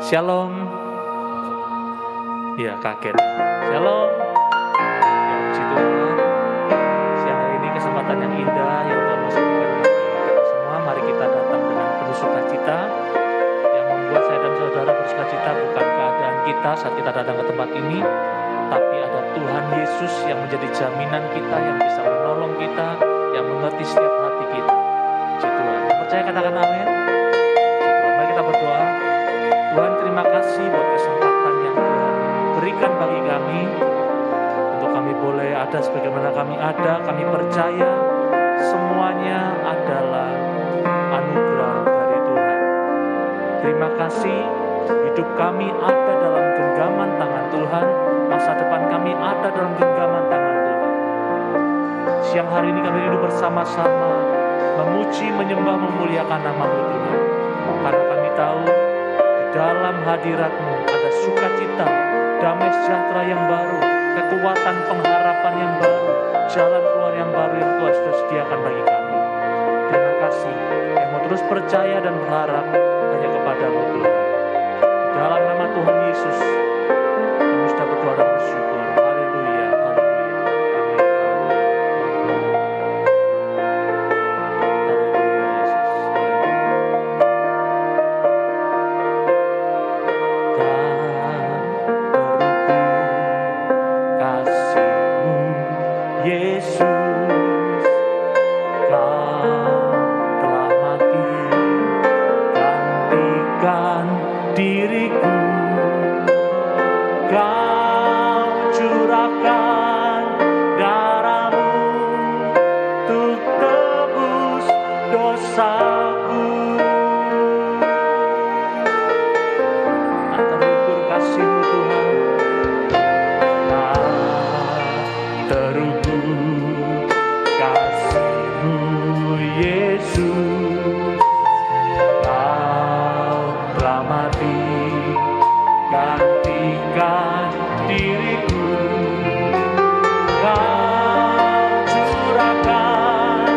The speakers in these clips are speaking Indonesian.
Shalom. Ya, kaget. Shalom. Ya, puji Tuhan. Siang hari ini kesempatan yang indah yang Tuhan masih berikan bagi kita semua. Mari kita datang dengan penuh sukacita. Yang membuat saya dan saudara bersukacita bukan keadaan kita saat kita datang ke tempat ini, tapi ada Tuhan Yesus yang menjadi jaminan kita, yang bisa menolong kita, yang mengerti setiap hati kita. Puji Tuhan. Yang percaya katakan amin. Puji Tuhan. Mari kita berdoa. Tuhan, terima kasih buat kesempatan yang Tuhan berikan bagi kami, untuk kami boleh ada sebagaimana kami ada. Kami percaya semuanya adalah anugerah dari Tuhan. Terima kasih, hidup kami ada dalam genggaman tangan Tuhan, masa depan kami ada dalam genggaman tangan Tuhan. Siang hari ini kami hidup bersama-sama, memuji, menyembah, memuliakan nama-Mu Tuhan. Karena kami tahu dalam hadirat-Mu ada sukacita, damai sejahtera yang baru, kekuatan pengharapan yang baru, jalan keluar yang baru yang Tuhan sudah sediakan bagi kami. Terima kasih yang mau terus percaya dan berharap hanya kepada-Mu Tuhan. Dalam nama Tuhan Yesus kami sudah berdoa dan bersyukur. Haleluya, haleluya. Amin. Haleluya Yesus. Kasih-Mu Yesus, Kau telah mati gantikan diriku. Kau curahkan darah-Mu untuk tebus dosaku. Tak terukur kasih-Mu Tuhan, terukur kasih-Mu Yesus. Kau telah mati gantikan diriku. Kau curahkan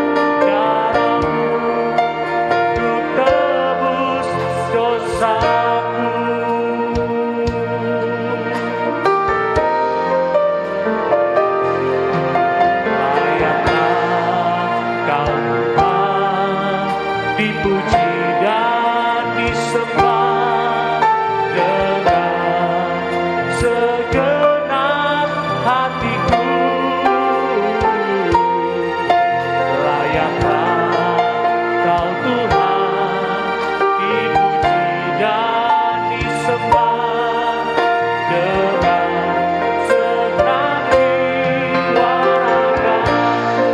darah-Mu untuk tebus dosaku. Dipuji dan disembah dengan segenap hatiku. Layaklah Kau Tuhan, dipuji dan disembah dengan segenap jiwa ragaku.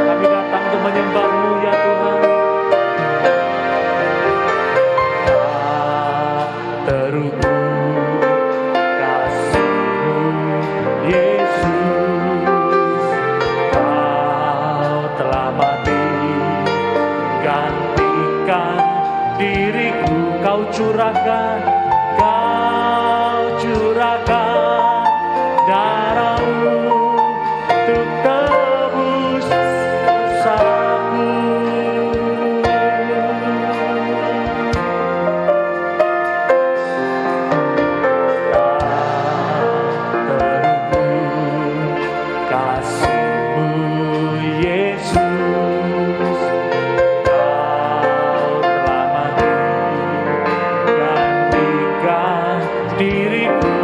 Kami datang untuk menyembah-Mu ya Tuhan. Terukur kasih-Mu Yesus. Kau telah mati gantikan diriku. Kau curahkan darah-Mu untuk tebus dosaku. Terukur kasih-Mu Yesus. Kau telah mati gantikan diriku.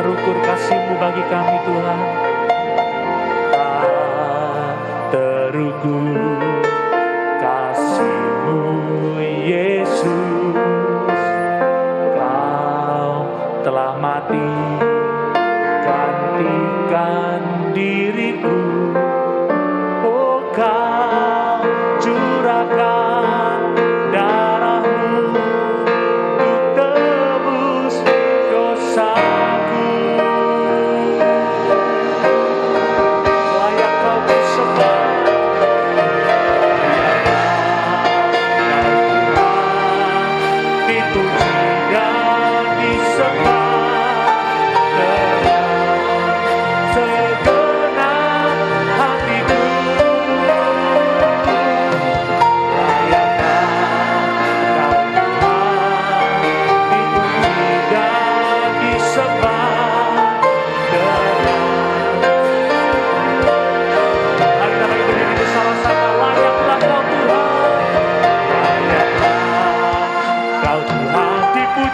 terukur kasih-Mu bagi kami Tuhan. Tak terukur kasih-Mu Yesus, Kau telah mati gantikan diriku. Oh, Kau curahkan darah-Mu untuk tebus dosaku. Layak Kau disembah, dipuji dan disembah dengan segenap hatiku.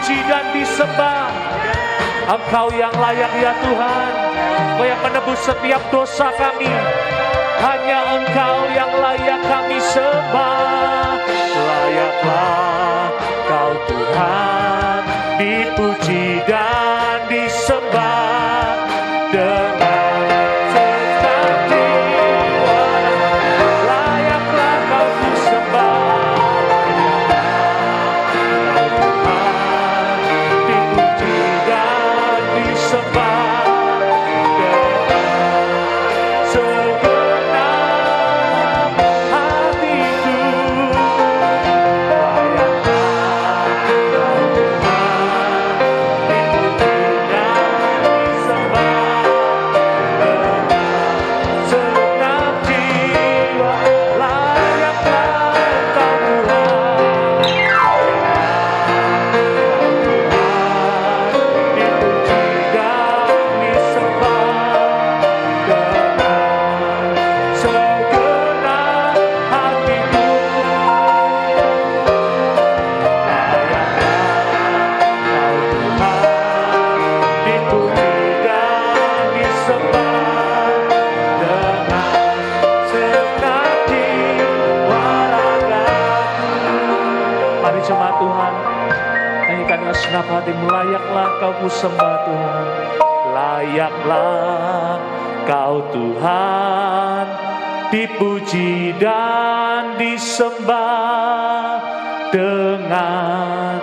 Dan disembah, Engkau yang layak ya Tuhan. Engkau yang menebus setiap dosa kami. Hanya Engkau yang layak kami sembah. Layaklah Kau Tuhan, dipuji dan disembah dengan segenap jiwa. Layaklah Kau disembah. Segenap hatimu, layaklah Kau kusembah Tuhan. Layaklah Kau Tuhan, dipuji dan disembah dengan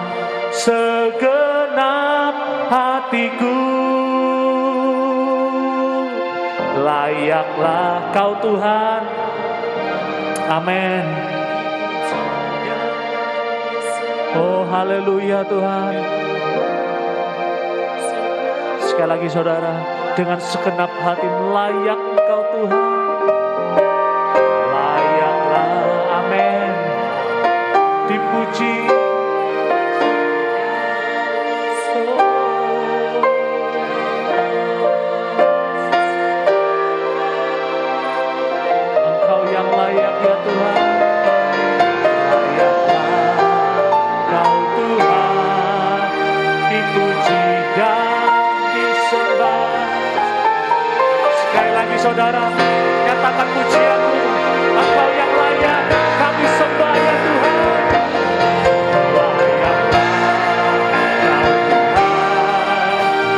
segenap hatiku. Layaklah Kau Tuhan. Amin. Oh, haleluya Tuhan. Sekali lagi saudara, dengan segenap hati layak Engkau Tuhan. Layaklah, amin. Dipuji. Engkau yang layak ya Tuhan. Saudara, nyatakan pujianmu. Engkau yang layak kami sembah ya Tuhan. Layaklah Kau Tuhan,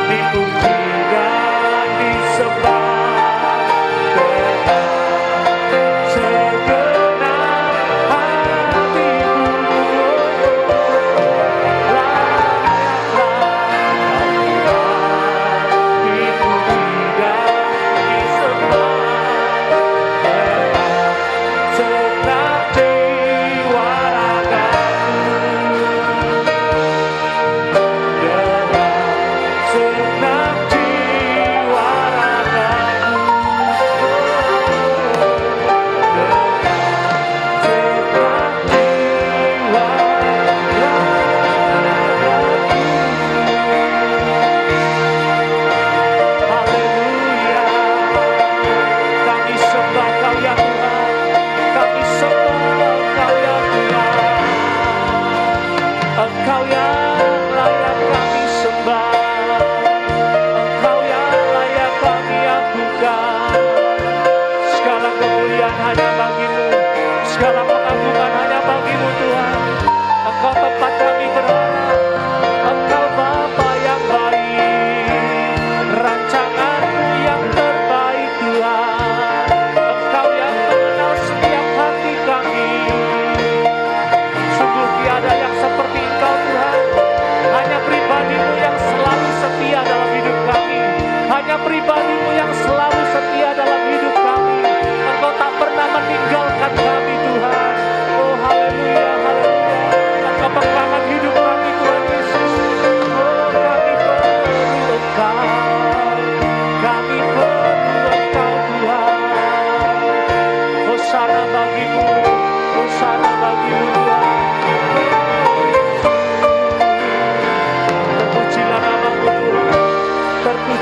dipuji dan disembah dengan segenap hatiku. Layaklah Kau Tuhan, dipuji dan disembah.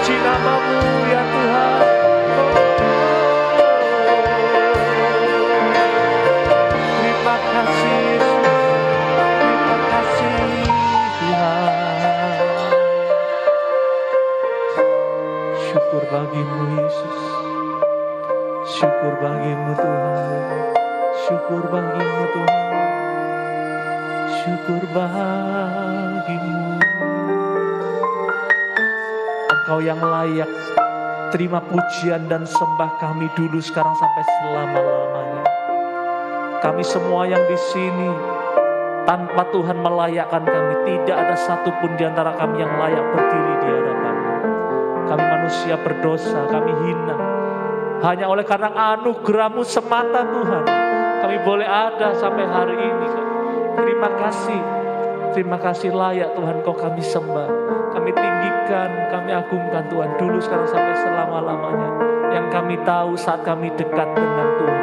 puji nama-Mu ya Tuhan. Terima kasih Yesus, terima kasih Tuhan. Syukur bagi-Mu Yesus, syukur bagi-Mu Tuhan, syukur bagi-Mu Tuhan, syukur bagi-Mu. Engkau yang layak terima pujian dan sembah kami dulu, sekarang sampai selama-lamanya. Kami semua yang di sini tanpa Tuhan melayakkan kami, tidak ada satupun di antara kami yang layak berdiri di hadapan-Mu. Kami manusia berdosa, kami hina. Hanya oleh karena anugerah-Mu semata Tuhan, kami boleh ada sampai hari ini. Terima kasih layak Tuhan Kau kami sembah, kami tinggikan, kami agungkan Tuhan dulu, sekarang sampai selama-lamanya. Yang kami tahu saat kami dekat dengan Tuhan,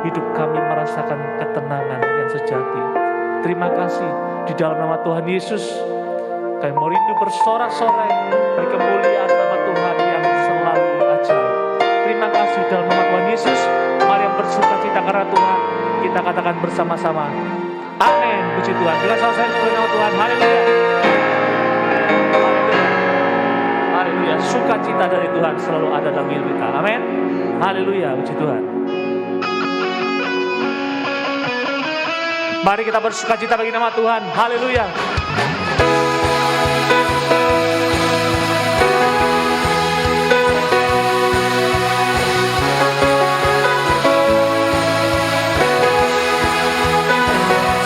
hidup kami merasakan ketenangan yang sejati. Terima kasih di dalam nama Tuhan Yesus, kami mau rindu bersorak-sorai bagi kemuliaan nama Tuhan yang selalu ajaib. Terima kasih dalam nama Tuhan Yesus. Mari yang bersuka cita karena Tuhan, kita katakan bersama-sama, amin. Puji Tuhan. Bila selesai memuji nama Tuhan, haleluya. Haleluya. Sukacita dari Tuhan selalu ada dalam hidup kita. Amin. Haleluya. Puji Tuhan. Mari kita bersukacita bagi nama Tuhan. Haleluya.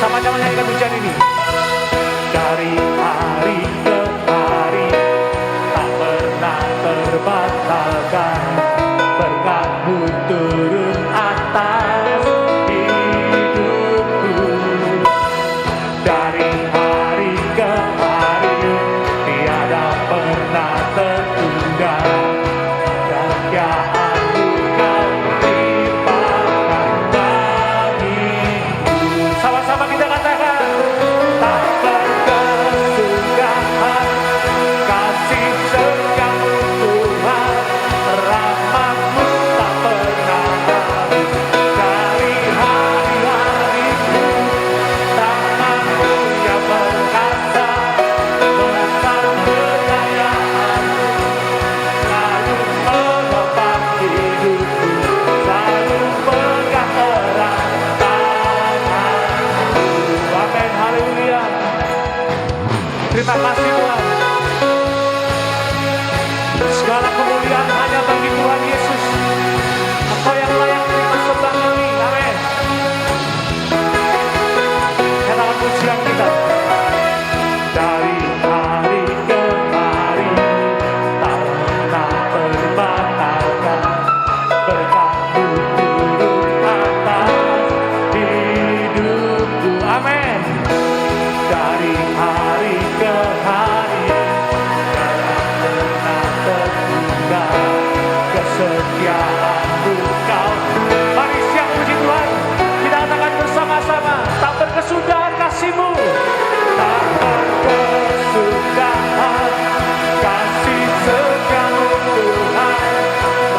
Sama-sama nyanyikan pujian ini. Dari hari ke hari tak pernah terbatalkan, berkat-Mu turun atas hidupku. Dari hari ke hari tiada pernah tertunda, kekayaan-Mu Kau limpahkan bagiku. Sama-sama kita katakan, tak berkesudahan kasih setia-Mu Tuhan, rahmat-Mu tak pernah habis. Dari hari-hariku, tangan-Mu yang perkasa, besar kejayaan-Mu selalu menopang hidupku, selalu pegang erat tangan-Mu. Amin, haleluya. Terima kasih Tuhan. Segala kemuliaan hanya bagi Tuhan Yesus. Engkau yang layak terima sembah kami. Amin. Katakan pujian kita. Dari hari ke hari tak pernah terbatalkan, berkat-Mu turun atas hidupku. Amin. Dari hari ke hari tak pernah tertunda, kesetiaan-Mu Kau. Mari siap puji Tuhan. Kita katakan bersama-sama, tak berkesudahan kasih-Mu, tak berkesudahan kasih setia-Mu Tuhan,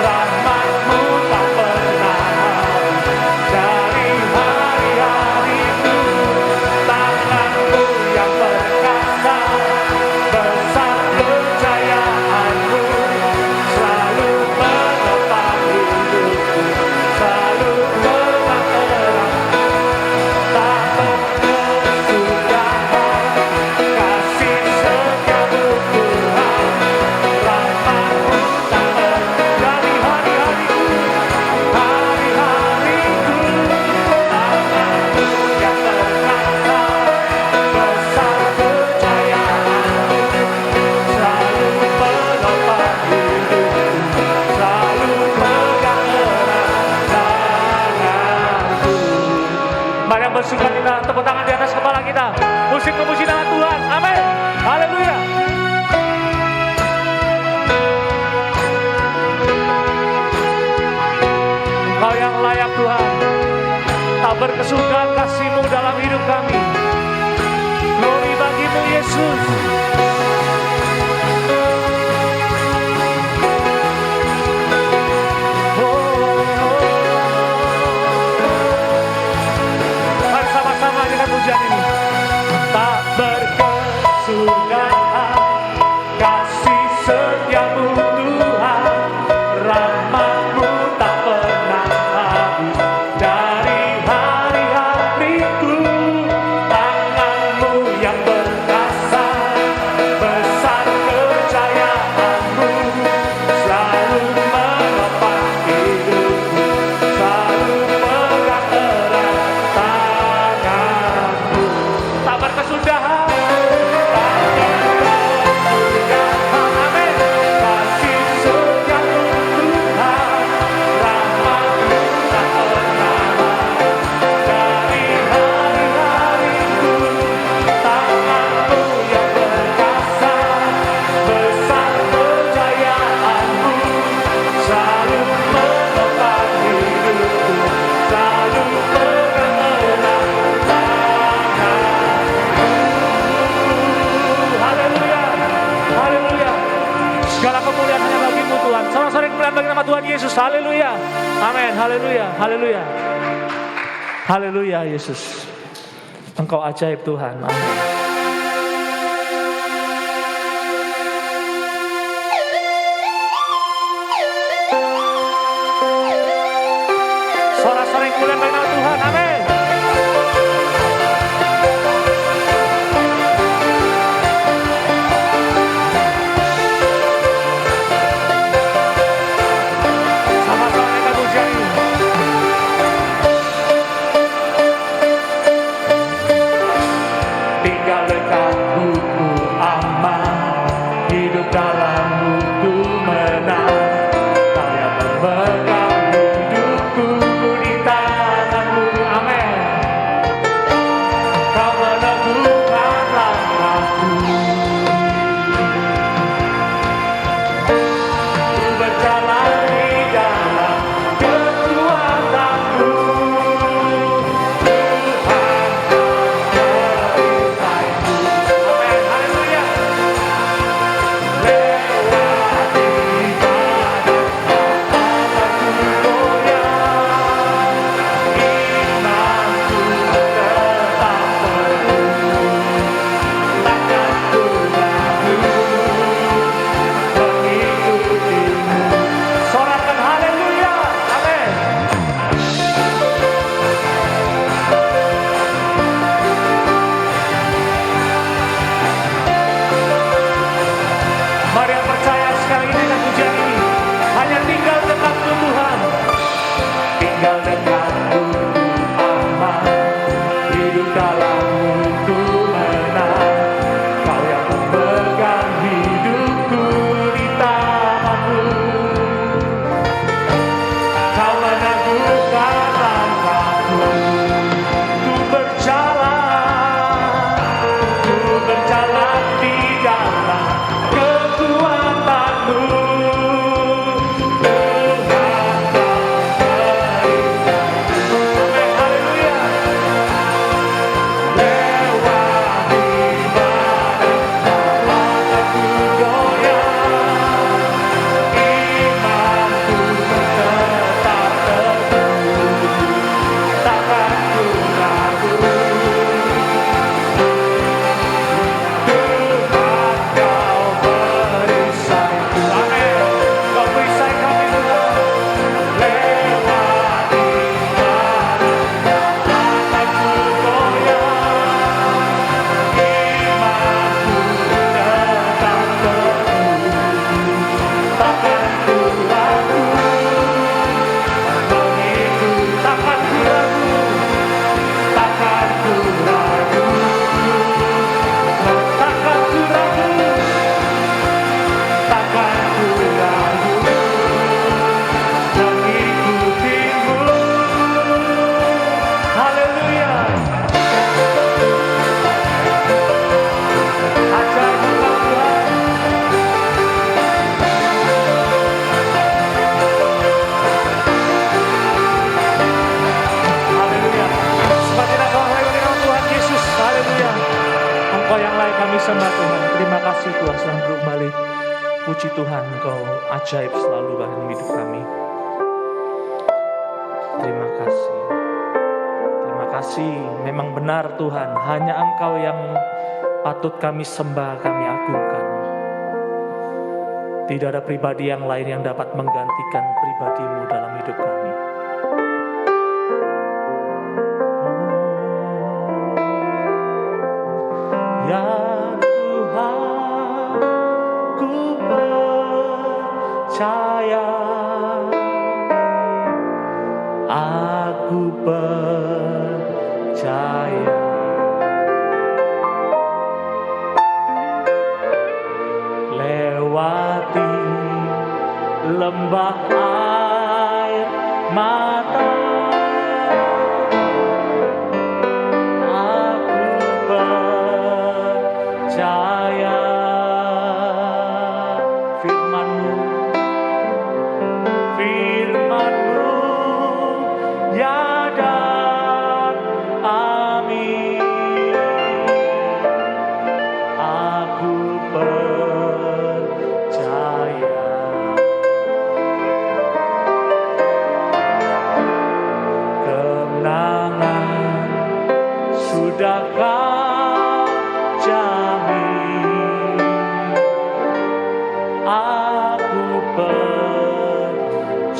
rahmat-Mu tak pernah habis. Dari hari-hariku, tangan-Mu yang perkasa, besar kejayaan-Mu selalu menopang hidupku, selalu pegang erat. Tak berkesudahan kasih setia-Mu Tuhan, rahmat-Mu tak pernah. Dari hari-hariku, hari-hariku, tangan-Mu yang perkasa, besar kejayaan-Mu selalu menopang hidupku, selalu pegang erat tanganku. Mari yang bersukacita, tepuk tangan di atas kepala kita. Musik memuji nama Tuhan. Amin. Haleluya. Engkau yang layak Tuhan. Tak berkesudahan kasih-Mu dalam hidup kami. Glory bagi-Mu Yesus. Segala kemuliaan hanya bagi-Mu Tuhan. Sorak-sorai kemuliaan bagi nama Tuhan Yesus. Haleluya. Amin. Haleluya. Haleluya. Haleluya Yesus. Engkau ajaib Tuhan. Amin. Sorak-sorai kemuliaan bagi nama Tuhan. Amin. sembah Tuhan. Terima kasih Tuhan selalu berbalik. Puji Tuhan, Engkau ajaib selalu dalam hidup kami. Terima kasih. Terima kasih. Memang benar Tuhan, hanya Engkau yang patut kami sembah, kami agungkan. Tidak ada pribadi yang lain yang dapat menggantikan pribadi-Mu dalam hidup kami. Ya Tuhan, ku percaya, aku percaya. Lewati lembah air mata, percaya firman-Mu, firman-Mu ya dan amin. Aku percaya.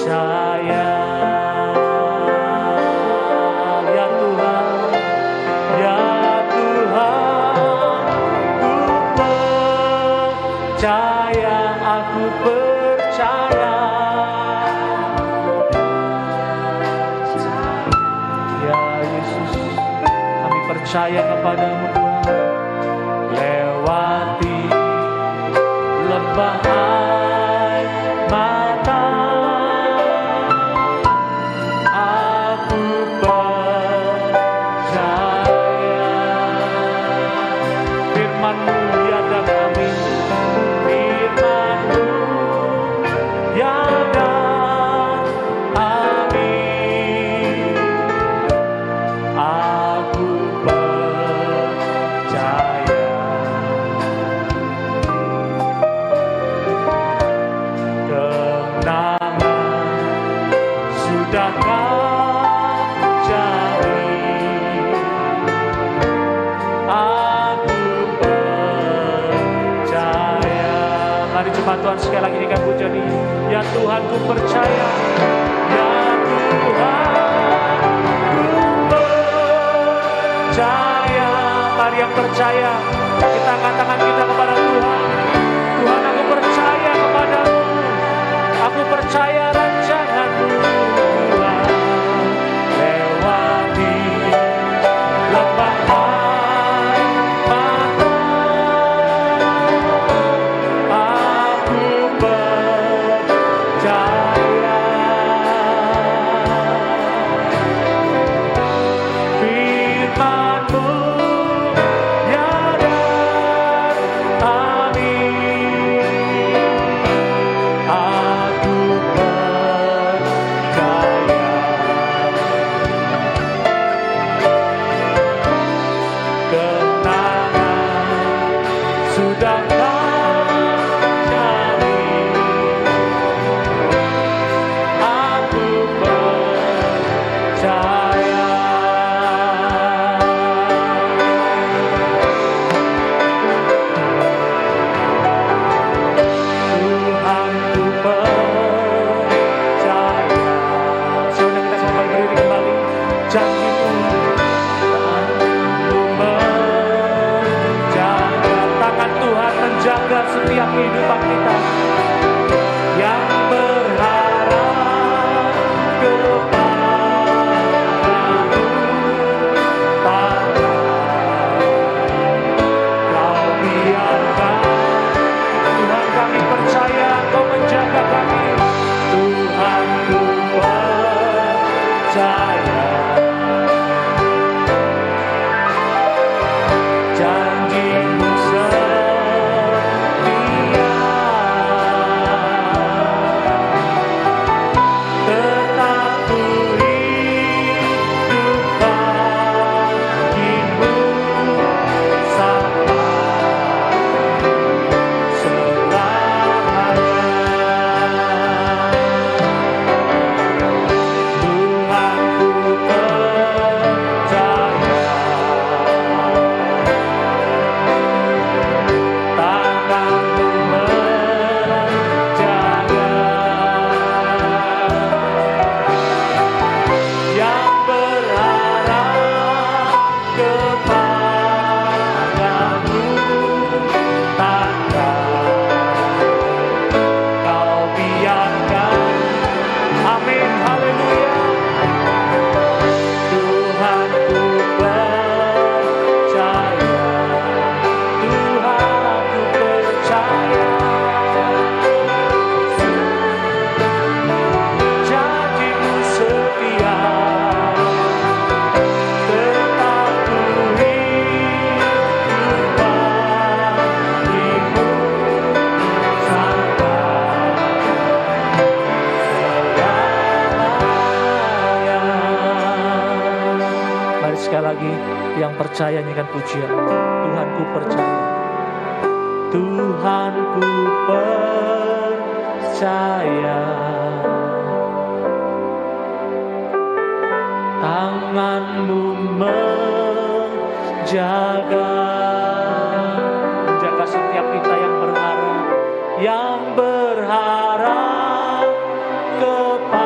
percaya. Ya Tuhan, ya Tuhan, ku percaya, aku percaya. Ya Yesus, kami percaya kepadamu Tuhan. Lewati lembah air mata, aku percaya. Firman-Mu tiada kami, Firman-Mu tiada kami. Aku percaya. Kemenangan sudah Kau cari. Aku percaya. Mari jemaat Tuhan sekali lagi dengan pujian ini. Ya Tuhan, ku percaya. Ya Tuhan, ku percaya. Mari yang percaya, kita angkat tangan kita kepada Tuhan. Tuhan, aku percaya kepadamu. Aku percaya rancangan-Mu, Tuhan. Lewati lembah air mata, aku percaya. Firman-Mu tiada kami. Aku percaya. Kemenangan sudah Kau cari. Aku percaya. Tuhan, ku percaya. Saudara, kita semua berdiri kembali. Janji-Mu menjaga. Tangan Tuhan menjaga setiap kehidupan kita yang berharap kepadamu. Kau biarkan, Tuhan, kami percaya Kau menjaga kami. Tuhan, ku percaya. Janji-Mu setia, tetap ku hidup bagimu sampai selamanya. Tuhan, ku percaya. Tangan-Mu menjaga, yang berharap kepadamu. Takkan Kau biarkan. Amin, haleluya. Tuhan, ku percaya. Tuhan, ku percaya. Janji-Mu setia, tetap ku hidup bagimu sampai selamanya. Mari sekali lagi yang percaya nyanyikan pujian. Tuhan, ku percaya. Tuhan, ku percaya. Tangan-Mu menjaga, menjaga setiap kita yang berharap kepada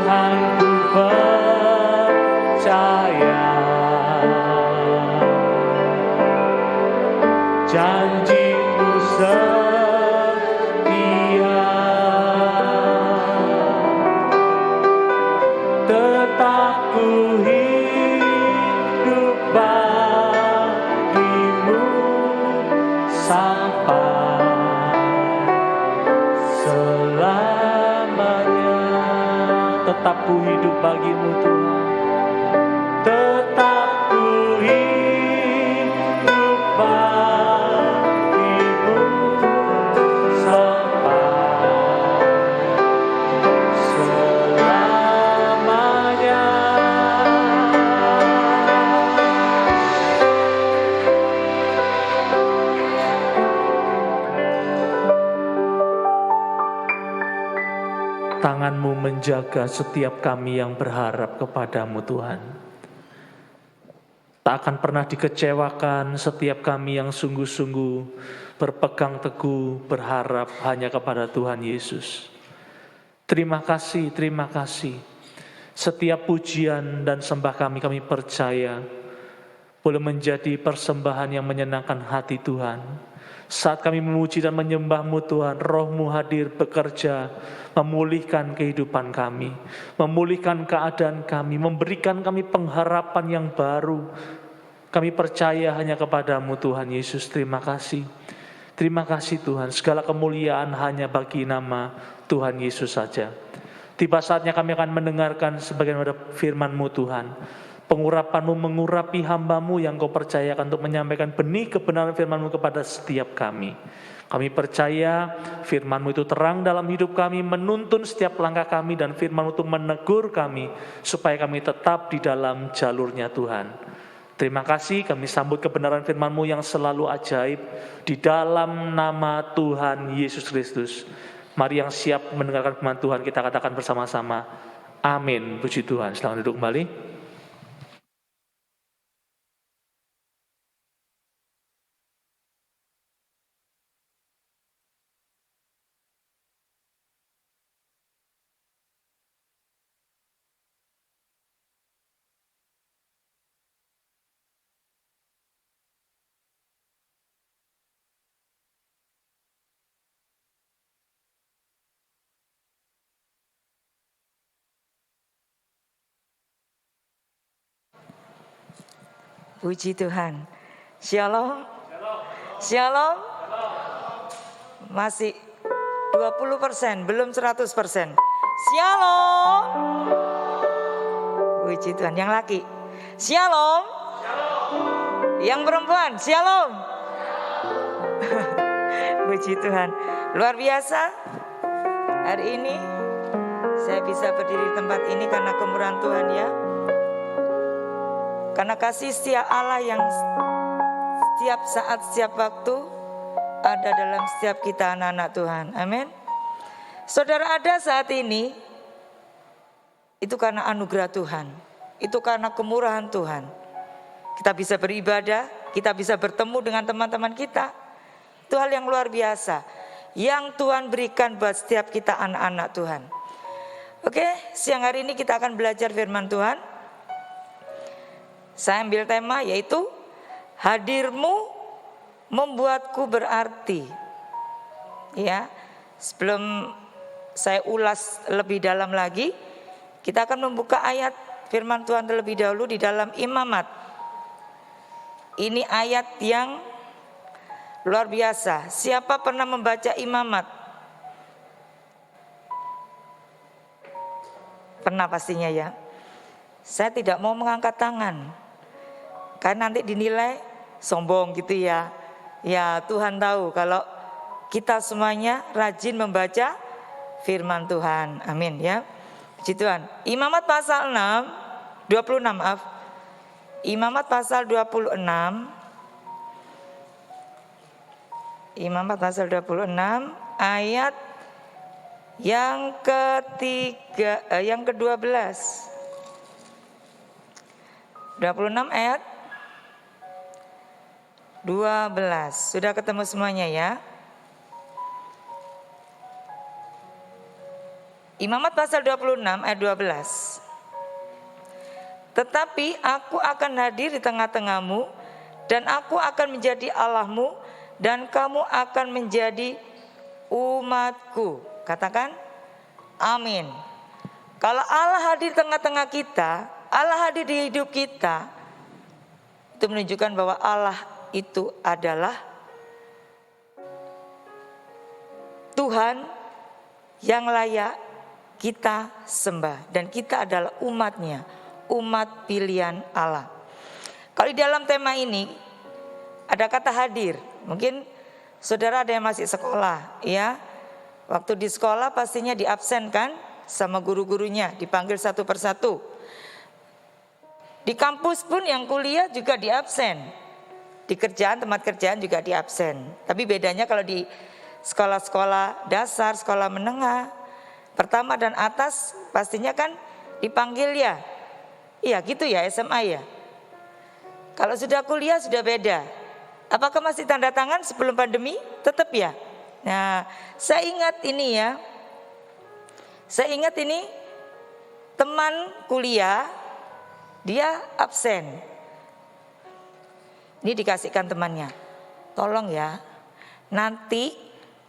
Tuhan ku percaya, janji-Mu setia, tetap ku hidup bagi-Mu sampai selamanya. Tetap ku hidup bagi-Mu Tuhan, tetap ku hidup bagi-Mu sampai selamanya. Tangan-Mu menjaga setiap kami yang berharap kepada-Mu Tuhan. Tak akan pernah dikecewakan setiap kami yang sungguh-sungguh berpegang teguh berharap hanya kepada Tuhan Yesus. Terima kasih, terima kasih. Setiap pujian dan sembah kami percaya boleh menjadi persembahan yang menyenangkan hati Tuhan. Saat kami memuji dan menyembah-Mu Tuhan, Roh-Mu hadir bekerja, memulihkan kehidupan kami, memulihkan keadaan kami, memberikan kami pengharapan yang baru. Kami percaya hanya kepada-Mu Tuhan Yesus. Terima kasih. Terima kasih Tuhan, segala kemuliaan hanya bagi nama Tuhan Yesus saja. Tiba saatnya kami akan mendengarkan sebagian dari firman-Mu Tuhan. Pengurapan-Mu mengurapi hamba-Mu yang Kau percayakan untuk menyampaikan benih kebenaran firman-Mu kepada setiap kami. Kami percaya firman-Mu itu terang dalam hidup kami, menuntun setiap langkah kami, dan firman-Mu itu menegur kami supaya kami tetap di dalam jalurnya Tuhan. Terima kasih, kami sambut kebenaran firman-Mu yang selalu ajaib di dalam nama Tuhan Yesus Kristus. Mari yang siap mendengarkan firman Tuhan kita katakan bersama-sama, amin. Puji Tuhan. Silakan duduk kembali. Puji Tuhan. Shalom. Shalom. Masih 20%, belum 100%. Shalom. Puji Tuhan. Yang laki. Shalom. Yang perempuan. Shalom. Puji Tuhan. Luar biasa. Hari ini saya bisa berdiri di tempat ini karena kemurahan Tuhan ya. Karena kasih setia Allah yang setiap saat, setiap waktu ada dalam setiap kita anak-anak Tuhan. Amin. Saudara ada saat ini, itu karena anugerah Tuhan. Itu karena kemurahan Tuhan. Kita bisa beribadah, kita bisa bertemu dengan teman-teman kita. Itu hal yang luar biasa yang Tuhan berikan buat setiap kita anak-anak Tuhan. Oke, siang hari ini kita akan belajar firman Tuhan. Saya ambil tema yaitu hadirmu membuatku berarti. Ya, sebelum saya ulas lebih dalam lagi, kita akan membuka ayat firman Tuhan terlebih dahulu di dalam Imamat. Ini ayat yang luar biasa. Siapa pernah membaca Imamat? Pernah pastinya ya. Saya tidak mau mengangkat tangan. Karena nanti dinilai sombong gitu ya. Ya Tuhan tahu kalau kita semuanya rajin membaca firman Tuhan. Amin ya. Puji Tuhan. Imamat pasal 26 maaf. Imamat pasal 26. Imamat pasal 26 ayat yang ke-12. 26 ayat 12. Sudah ketemu semuanya ya? Imamat pasal 26 ayat 12. Tetapi aku akan hadir di tengah-tengahmu, dan aku akan menjadi Allahmu, dan kamu akan menjadi umatku. Katakan amin. Kalau Allah hadir di tengah-tengah kita, Allah hadir di hidup kita, itu menunjukkan bahwa Allah itu adalah Tuhan yang layak kita sembah, dan kita adalah umatnya, umat pilihan Allah. Kalau di dalam tema ini ada kata hadir, mungkin saudara ada yang masih sekolah, ya. Waktu di sekolah pastinya diabsenkan sama guru-gurunya, dipanggil satu persatu. Di kampus pun yang kuliah juga diabsen. Di kerjaan, tempat kerjaan juga diabsen. Tapi bedanya kalau di sekolah-sekolah dasar, sekolah menengah, pertama dan atas pastinya kan dipanggil ya. Iya gitu ya, SMA ya. Kalau sudah kuliah sudah beda. Apakah masih tanda tangan sebelum pandemi? Tetap ya. Nah, saya ingat ini ya. Saya ingat ini teman kuliah, dia absen. Ini dikasihkan temannya. Tolong ya, nanti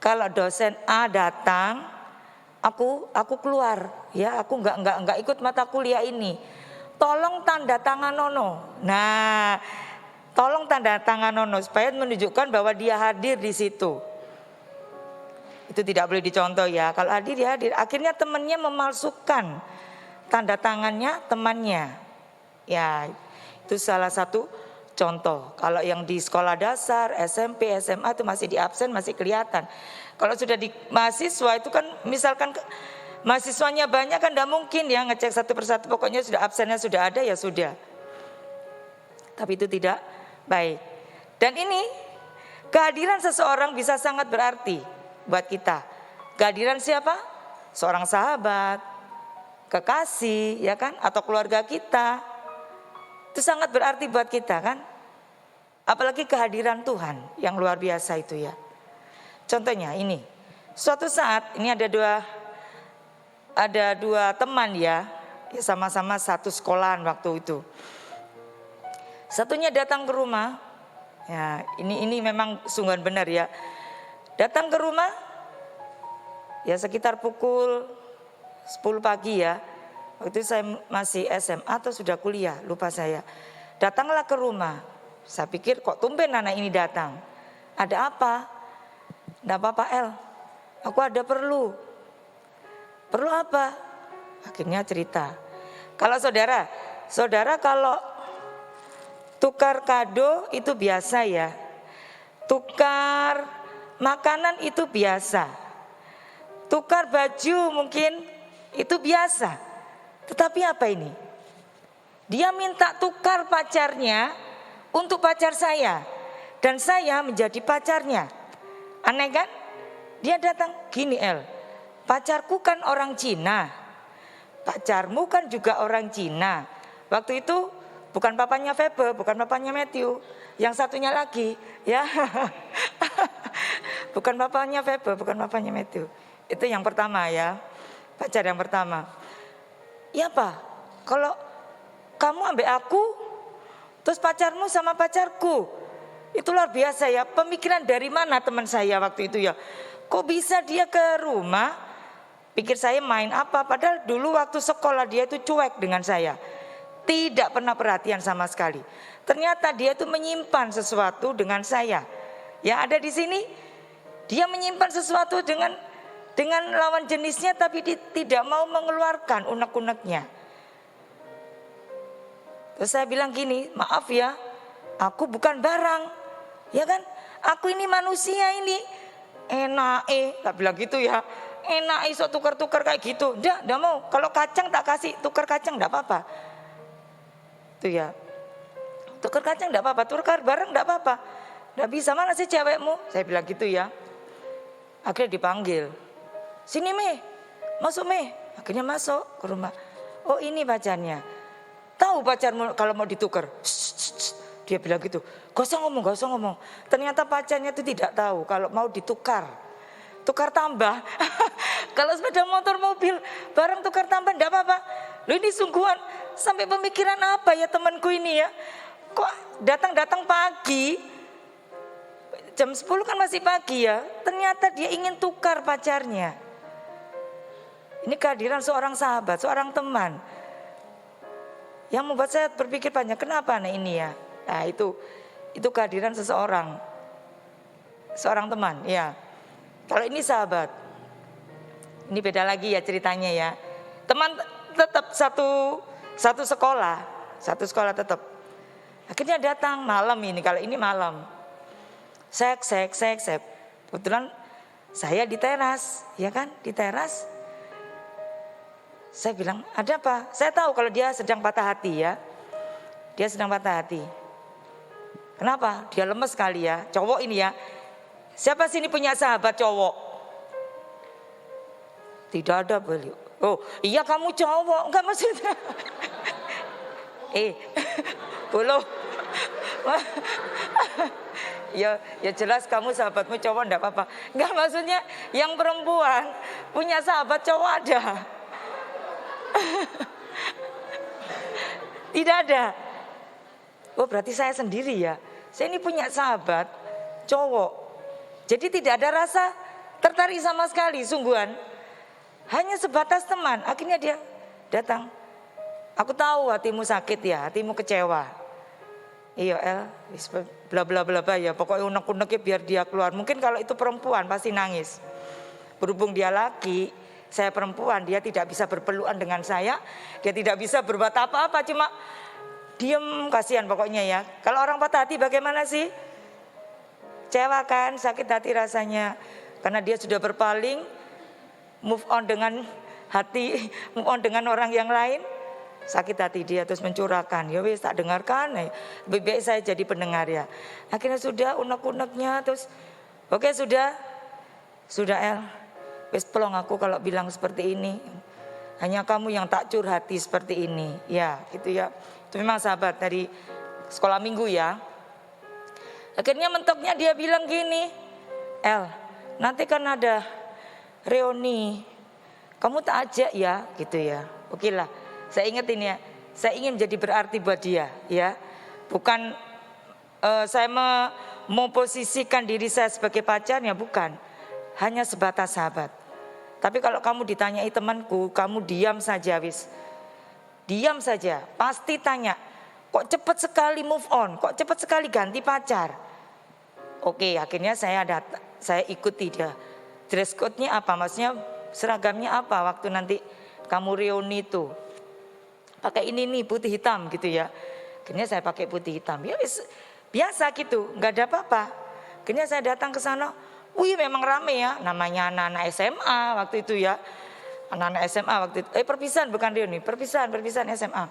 kalau dosen A datang, aku keluar ya, aku enggak ikut mata kuliah ini. Tolong tanda tangan Nono. Nah, tolong tanda tangan Nono supaya menunjukkan bahwa dia hadir di situ. Itu tidak boleh dicontoh ya. Kalau hadir ya hadir. Akhirnya temannya memalsukan tanda tangannya temannya. Ya, itu salah satu contoh. Kalau yang di sekolah dasar, SMP, SMA itu masih di absen, masih kelihatan. Kalau sudah di mahasiswa itu kan misalkan mahasiswanya banyak kan tidak mungkin ya ngecek satu persatu, pokoknya sudah absennya sudah ada ya sudah. Tapi itu tidak baik. Dan ini kehadiran seseorang bisa sangat berarti buat kita. Kehadiran siapa? Seorang sahabat, kekasih ya kan, atau keluarga kita. Itu sangat berarti buat kita kan. Apalagi kehadiran Tuhan yang luar biasa itu ya. Contohnya ini, suatu saat ini ada dua teman ya sama-sama satu sekolahan waktu itu. Satunya datang ke rumah, ya ini memang sungguhan benar ya. Datang ke rumah, ya sekitar pukul 10 pagi ya. Waktu itu saya masih SMA atau sudah kuliah, lupa saya. Datanglah ke rumah, saya pikir kok tumben anak ini datang. Ada apa? Tidak apa-apa El, aku ada perlu. Perlu apa? Akhirnya cerita. Kalau saudara kalau tukar kado itu biasa ya. Tukar makanan itu biasa. Tukar baju mungkin itu biasa. Tetapi apa ini? Dia minta tukar pacarnya untuk pacar saya. Dan saya menjadi pacarnya. Aneh kan? Dia datang gini El. Pacarku kan orang Cina, pacarmu kan juga orang Cina. Waktu itu bukan papanya Febe, bukan papanya Matthew, yang satunya lagi, ya, bukan papanya Febe, bukan papanya Matthew. Itu yang pertama ya, pacar yang pertama. Ya Pak, kalau kamu ambil aku, terus pacarmu sama pacarku, itu luar biasa ya. Pemikiran dari mana teman saya waktu itu ya? Kok bisa dia ke rumah? Pikir saya main apa, padahal dulu waktu sekolah dia itu cuek dengan saya. Tidak pernah perhatian sama sekali. Ternyata dia itu menyimpan sesuatu dengan saya. Yang ada di sini, dia menyimpan sesuatu dengan lawan jenisnya, tapi dia tidak mau mengeluarkan unek-uneknya. Terus saya bilang gini, maaf ya, aku bukan barang. Ya kan, aku ini manusia ini. Enak tak bilang gitu ya. Enak iso tukar-tukar kayak gitu. Enggak mau. Kalau kacang tak kasih tukar kacang enggak apa-apa. Itu ya. Tukar kacang enggak apa-apa, tukar bareng enggak apa-apa. Enggak bisa, mana sih cewekmu? Saya bilang gitu ya. Akhirnya dipanggil. Sini Meh. Masuk Meh. Akhirnya masuk ke rumah. Oh ini pacarnya. Tahu pacarmu kalau mau ditukar? Dia bilang gitu. Gak usah ngomong. Ternyata pacarnya itu tidak tahu kalau mau ditukar. Tukar tambah. Kalau sepeda motor, mobil, barang tukar tambah enggak apa-apa. Loh ini sungguhan, sampai pemikiran apa ya temanku ini ya. Kok datang-datang pagi, jam 10 kan masih pagi ya. Ternyata dia ingin tukar pacarnya. Ini kehadiran seorang sahabat, seorang teman. Yang membuat saya berpikir banyak, kenapa nih ini ya. Nah itu kehadiran seseorang. Seorang teman ya. Kalau ini sahabat, ini beda lagi ya ceritanya ya. Teman tetap satu sekolah tetap. Akhirnya datang malam ini, kalau ini malam. Sek. Kebetulan saya di teras, ya kan, di teras. Saya bilang, ada apa? Saya tahu kalau dia sedang patah hati ya. Dia sedang patah hati. Kenapa? Dia lemes sekali ya, cowok ini ya. Siapa sih ini punya sahabat cowok? Tidak ada beliau. Oh iya kamu cowok, enggak maksudnya. Belum. Ya jelas kamu sahabatmu cowok enggak apa-apa. Enggak maksudnya yang perempuan punya sahabat cowok ada. Tidak ada. Oh berarti saya sendiri ya. Saya ini punya sahabat cowok. Jadi tidak ada rasa tertarik sama sekali, sungguhan. Hanya sebatas teman. Akhirnya dia datang. Aku tahu hatimu sakit ya, hatimu kecewa. Iya El, bla bla bla bla ya. Pokoknya unek-uneknya biar dia keluar. Mungkin kalau itu perempuan pasti nangis. Berhubung dia laki, saya perempuan, dia tidak bisa berpelukan dengan saya. Dia tidak bisa berbuat apa-apa, cuma diem, kasihan pokoknya ya. Kalau orang patah hati bagaimana sih? Kecewa kan, sakit hati rasanya. Karena dia sudah berpaling, move on dengan hati, move on dengan orang yang lain. Sakit hati dia terus mencurahkan. Ya wis tak dengarkan. Lebih baik saya jadi pendengar ya. Akhirnya sudah unek-uneknya terus. Oke sudah El. Wis pelong aku kalau bilang seperti ini. Hanya kamu yang tak curhati seperti ini. Ya gitu ya. Itu memang sahabat dari sekolah minggu ya. Akhirnya mentoknya dia bilang gini. El, nanti kan ada reuni. Kamu tak ajak ya gitu ya. Oke lah. Saya ingat ini ya, saya ingin menjadi berarti buat dia ya. Bukan saya memposisikan diri saya sebagai pacarnya, bukan. Hanya sebatas sahabat. Tapi kalau kamu ditanyai temanku, kamu diam saja wis. Diam saja, pasti tanya. Kok cepat sekali move on, kok cepat sekali ganti pacar. Oke, akhirnya saya ikuti dia. Dress code-nya apa? Maksudnya seragamnya apa waktu nanti kamu reuni itu? Pakai ini nih putih hitam gitu ya. Akhirnya saya pakai putih hitam. Ya biasa gitu, nggak ada apa-apa. Akhirnya saya datang ke sana. Wih memang rame ya. Namanya anak-anak SMA waktu itu ya. Anak-anak SMA waktu itu. Perpisahan bukan reuni, perpisahan SMA.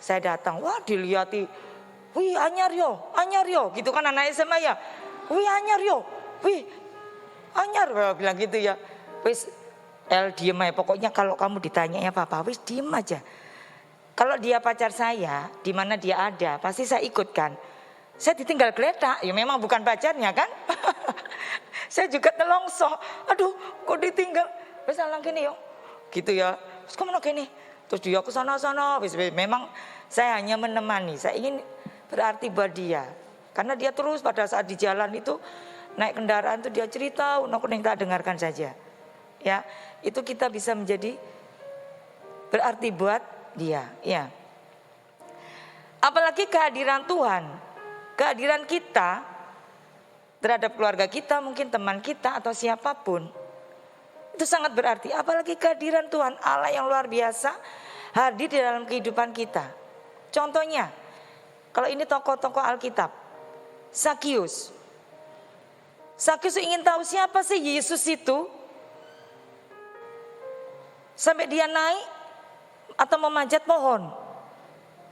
Saya datang, wah dilihati. Wih anyar yo. Gitu kan anak SMA ya. Wih anyar yo. Wih anyar bilang gitu ya. Wis El diem aja. Pokoknya kalau kamu ditanya apa-apa, wis diem aja. Kalau dia pacar saya, di mana dia ada, pasti saya ikutkan. Saya ditinggal geletak, ya memang bukan pacarnya kan. Saya juga telongso. Aduh, kok ditinggal? Wes lang gini yo. Gitu ya. Terus kemana gini? Terus dia ke sana-sana. Memang saya hanya menemani. Saya ingin berarti buat dia. Karena dia terus pada saat di jalan itu naik kendaraan itu dia cerita, unek-unek tak dengarkan saja. Ya, itu kita bisa menjadi berarti buat dia, ya. Apalagi kehadiran Tuhan, kehadiran kita terhadap keluarga kita, mungkin teman kita atau siapapun, itu sangat berarti. Apalagi kehadiran Tuhan Allah yang luar biasa hadir di dalam kehidupan kita. Contohnya, kalau ini tokoh-tokoh Alkitab, Sakius ingin tahu siapa sih Yesus itu, sampai dia naik atau memanjat pohon,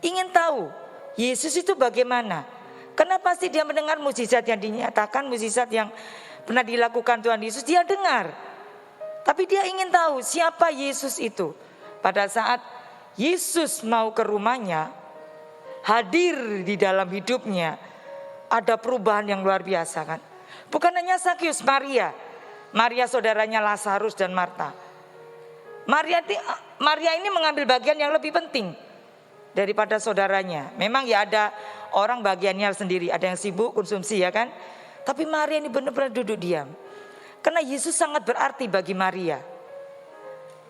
ingin tahu Yesus itu bagaimana. Karena pasti dia mendengar mukjizat yang dinyatakan, mukjizat yang pernah dilakukan Tuhan Yesus, dia dengar. Tapi dia ingin tahu siapa Yesus itu. Pada saat Yesus mau ke rumahnya, hadir di dalam hidupnya, ada perubahan yang luar biasa kan. Bukan hanya Sakius, Maria. Maria saudaranya Lazarus dan Marta. Maria ini mengambil bagian yang lebih penting daripada saudaranya. Memang ya ada orang bagiannya sendiri, ada yang sibuk konsumsi ya kan. Tapi Maria ini benar-benar duduk diam. Karena Yesus sangat berarti bagi Maria.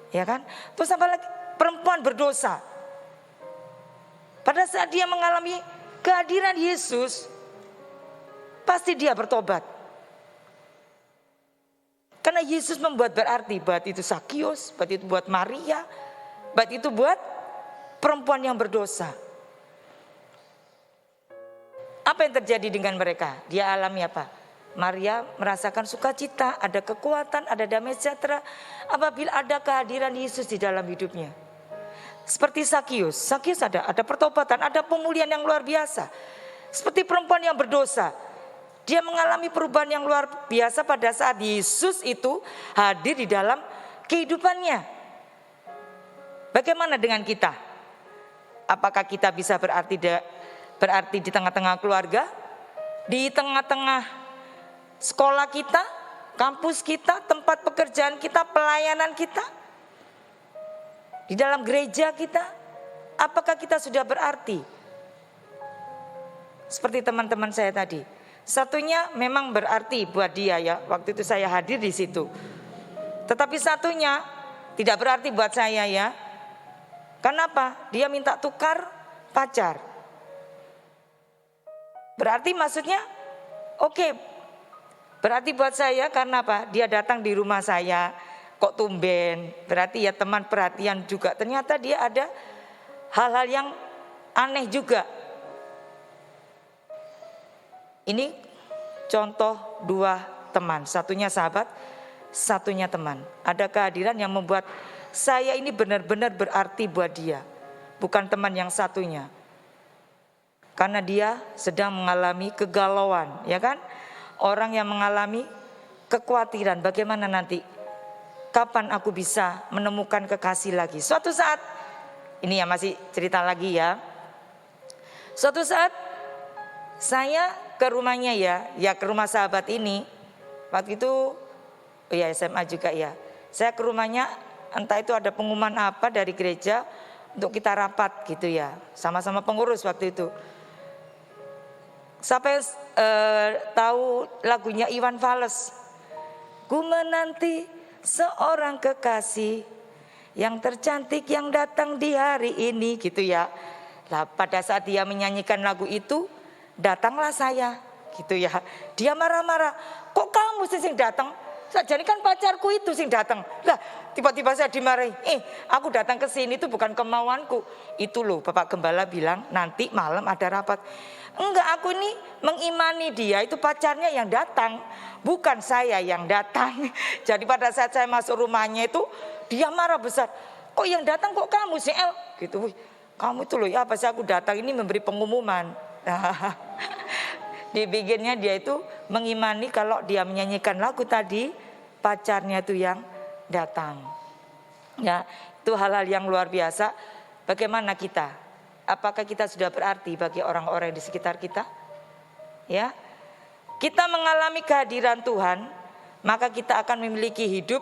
Ya kan? Terus apalagi perempuan berdosa. Pada saat dia mengalami kehadiran Yesus, pasti dia bertobat. Karena Yesus membuat berarti, buat itu Sakius, buat itu buat Maria, buat itu buat perempuan yang berdosa. Apa yang terjadi dengan mereka? Dia alami apa? Maria merasakan sukacita, ada kekuatan, ada damai sejahtera apabila ada kehadiran Yesus di dalam hidupnya. Seperti Sakius ada pertobatan, ada pemulihan yang luar biasa. Seperti perempuan yang berdosa, dia mengalami perubahan yang luar biasa pada saat Yesus itu hadir di dalam kehidupannya. Bagaimana dengan kita? Apakah kita bisa berarti di tengah-tengah keluarga, di tengah-tengah sekolah kita, kampus kita, tempat pekerjaan kita, pelayanan kita, di dalam gereja kita? Apakah kita sudah berarti? Seperti teman-teman saya tadi, satunya memang berarti buat dia ya, waktu itu saya hadir di situ. Tetapi satunya tidak berarti buat saya ya. Kenapa? Dia minta tukar pacar. Berarti maksudnya oke. Berarti buat saya karena apa? Dia datang di rumah saya, kok tumben. Berarti ya teman perhatian juga. Ternyata dia ada hal-hal yang aneh juga. Ini contoh dua teman, satunya sahabat, satunya teman. Ada kehadiran yang membuat saya ini benar-benar berarti buat dia, bukan teman yang satunya. Karena dia sedang mengalami kegalauan, ya kan? Orang yang mengalami kekhawatiran, bagaimana nanti, kapan aku bisa menemukan kekasih lagi. Suatu saat, ini ya masih cerita lagi ya. Suatu saat saya ke rumahnya ya ke rumah sahabat ini. Waktu itu ya SMA juga ya. Saya ke rumahnya, entah itu ada pengumuman apa dari gereja untuk kita rapat gitu ya. Sama-sama pengurus waktu itu. Sampai tahu lagunya Iwan Fals. Ku menanti seorang kekasih yang tercantik yang datang di hari ini gitu ya. Nah, pada saat dia menyanyikan lagu itu, datanglah saya gitu ya. Dia marah-marah, kok kamu sih yang datang? Jadi kan pacarku itu sing datang. Lah tiba-tiba saya dimarahi. Aku datang ke sini itu bukan kemauanku. Itu loh Bapak Gembala bilang nanti malam ada rapat. Enggak, aku ini mengimani dia itu pacarnya yang datang, bukan saya yang datang. Jadi pada saat saya masuk rumahnya itu dia marah besar. Kok yang datang kok kamu sih El? Gitu. Kamu itu loh ya pas aku datang ini memberi pengumuman. Dibikinnya dia itu mengimani kalau dia menyanyikan lagu tadi pacarnya itu yang datang. Ya, itu hal-hal yang luar biasa. Bagaimana kita? Apakah kita sudah berarti bagi orang-orang di sekitar kita? Ya. Kita mengalami kehadiran Tuhan, maka kita akan memiliki hidup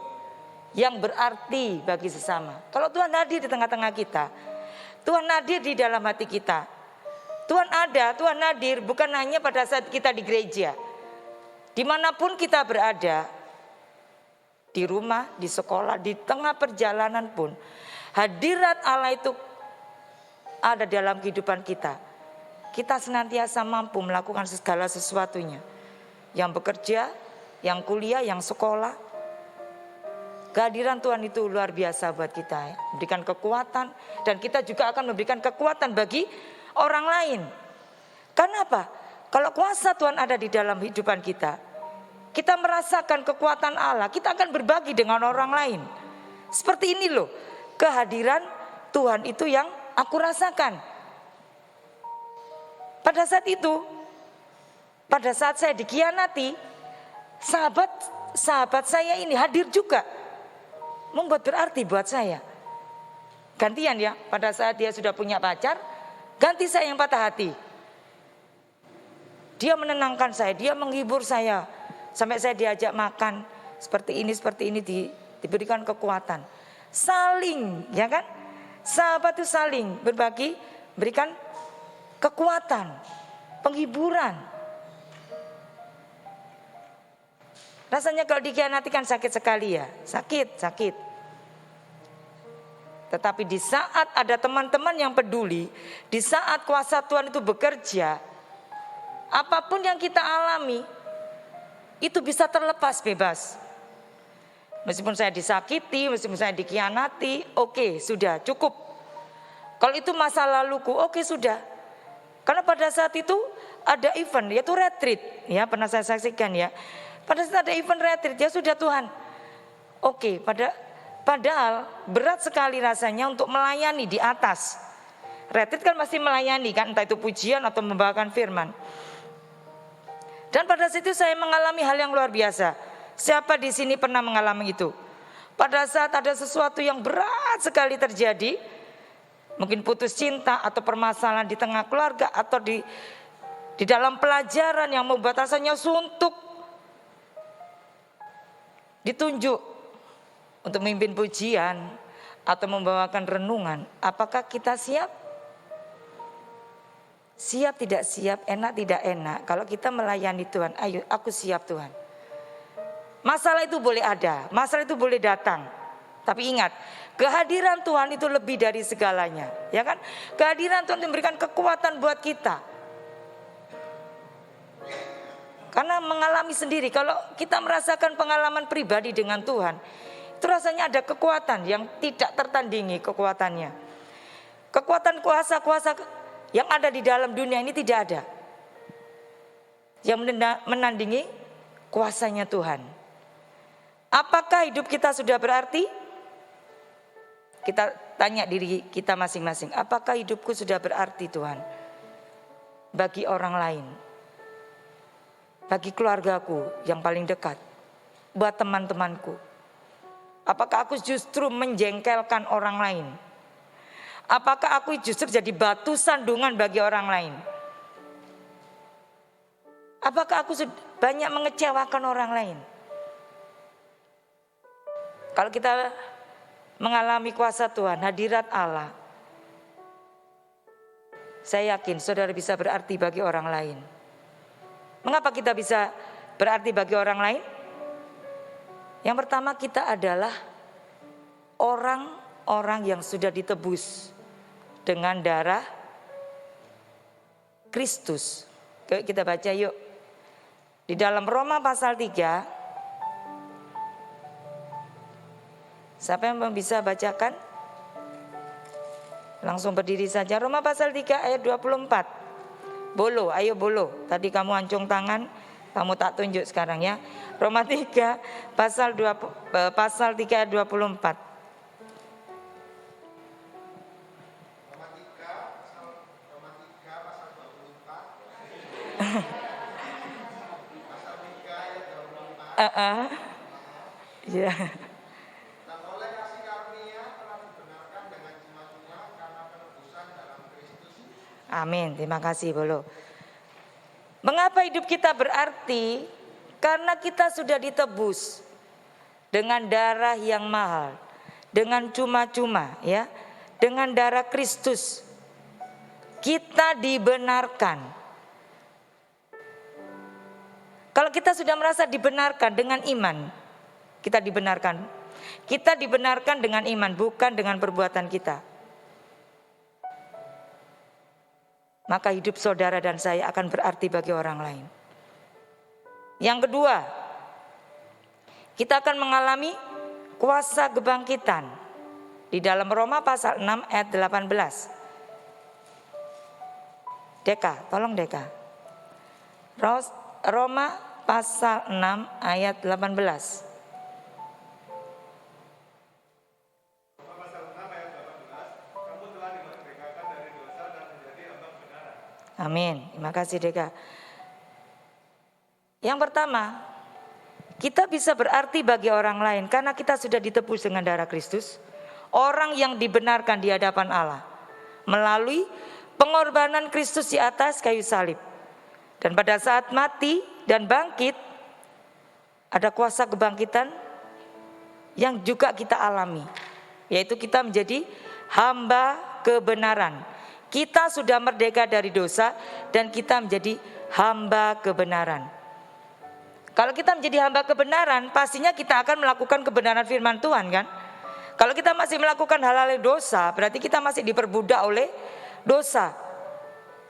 yang berarti bagi sesama. Kalau Tuhan hadir di tengah-tengah kita, Tuhan hadir di dalam hati kita. Tuhan ada, Tuhan hadir bukan hanya pada saat kita di gereja. Dimanapun kita berada, di rumah, di sekolah, di tengah perjalanan pun, hadirat Allah itu ada dalam kehidupan kita. Kita senantiasa mampu melakukan segala sesuatunya. Yang bekerja, yang kuliah, yang sekolah. Kehadiran Tuhan itu luar biasa buat kita ya. Memberikan kekuatan, dan kita juga akan memberikan kekuatan bagi orang lain. Karena apa? Kalau kuasa Tuhan ada di dalam kehidupan kita, kita merasakan kekuatan Allah, kita akan berbagi dengan orang lain. Seperti ini loh, kehadiran Tuhan itu yang aku rasakan. Pada saat itu, pada saat saya dikhianati, sahabat saya ini hadir juga, membuat berarti buat saya. Gantian ya, pada saat dia sudah punya pacar, ganti saya yang patah hati. Dia menenangkan saya, dia menghibur saya. Sampai saya diajak makan, seperti ini diberikan kekuatan. Saling, ya kan? Sahabat itu saling berbagi, berikan kekuatan, penghiburan. Rasanya kalau dikhianati kan sakit sekali ya, sakit. Tetapi di saat ada teman-teman yang peduli, di saat kuasa Tuhan itu bekerja, apapun yang kita alami, itu bisa terlepas bebas. Meskipun saya disakiti, meskipun saya dikhianati, oke, sudah cukup. Kalau itu masa laluku, oke, sudah. Karena pada saat itu ada event, yaitu retreat. Ya, pernah saya saksikan ya. Pada saat ada event retreat, ya sudah Tuhan. Oke, padahal berat sekali rasanya untuk melayani di atas. Retreat kan pasti melayani kan, entah itu pujian atau membawakan firman. Dan pada saat itu saya mengalami hal yang luar biasa. Siapa di sini pernah mengalami itu? Pada saat ada sesuatu yang berat sekali terjadi, mungkin putus cinta atau permasalahan di tengah keluarga atau di dalam pelajaran yang membuat rasanya suntuk, ditunjuk untuk memimpin pujian atau membawakan renungan. Apakah kita siap? Siap tidak siap, enak tidak enak. Kalau kita melayani Tuhan, ayo aku siap Tuhan. Masalah itu boleh ada, masalah itu boleh datang. Tapi ingat, kehadiran Tuhan itu lebih dari segalanya, ya kan? Kehadiran Tuhan memberikan kekuatan buat kita. Karena mengalami sendiri, kalau kita merasakan pengalaman pribadi dengan Tuhan, itu rasanya ada kekuatan yang tidak tertandingi kekuatannya. Kekuatan kuasa-kuasa yang ada di dalam dunia ini tidak ada yang menandingi kuasanya Tuhan. Apakah hidup kita sudah berarti? Kita tanya diri kita masing-masing. Apakah hidupku sudah berarti Tuhan? Bagi orang lain. Bagi keluargaku yang paling dekat. Buat teman-temanku. Apakah aku justru menjengkelkan orang lain? Apakah aku justru jadi batu sandungan bagi orang lain? Apakah aku banyak mengecewakan orang lain? Kalau kita mengalami kuasa Tuhan, hadirat Allah, saya yakin saudara bisa berarti bagi orang lain. Mengapa kita bisa berarti bagi orang lain? Yang pertama, kita adalah orang-orang yang sudah ditebus dengan darah Kristus. Kita baca yuk. Di dalam Roma pasal 3. Siapa yang bisa bacakan? Langsung berdiri saja. Roma pasal 3 ayat 24. Bolo, ayo bolo. Tadi kamu ancung tangan, kamu tak tunjuk sekarang ya. Roma 3 pasal 3 ayat 24. Ya. Amin, terima kasih Bolo. Mengapa hidup kita berarti? Karena kita sudah ditebus dengan darah yang mahal, dengan cuma-cuma ya, dengan darah Kristus. Kita dibenarkan. Kalau kita sudah merasa dibenarkan dengan iman, kita dibenarkan. Kita dibenarkan dengan iman, bukan dengan perbuatan kita. Maka hidup saudara dan saya akan berarti bagi orang lain. Yang kedua, kita akan mengalami kuasa kebangkitan. Di dalam Roma pasal 6 ayat 18. Deka, tolong Deka. Roma pasal 6 ayat 18. Amin. Terima kasih Deka. Yang pertama, kita bisa berarti bagi orang lain karena kita sudah ditebus dengan darah Kristus. Orang yang dibenarkan di hadapan Allah melalui pengorbanan Kristus di atas kayu salib. Dan pada saat mati dan bangkit, ada kuasa kebangkitan yang juga kita alami, yaitu kita menjadi hamba kebenaran. Kita sudah merdeka dari dosa dan kita menjadi hamba kebenaran. Kalau kita menjadi hamba kebenaran, pastinya kita akan melakukan kebenaran firman Tuhan kan? Kalau kita masih melakukan hal-hal yang dosa, berarti kita masih diperbudak oleh dosa.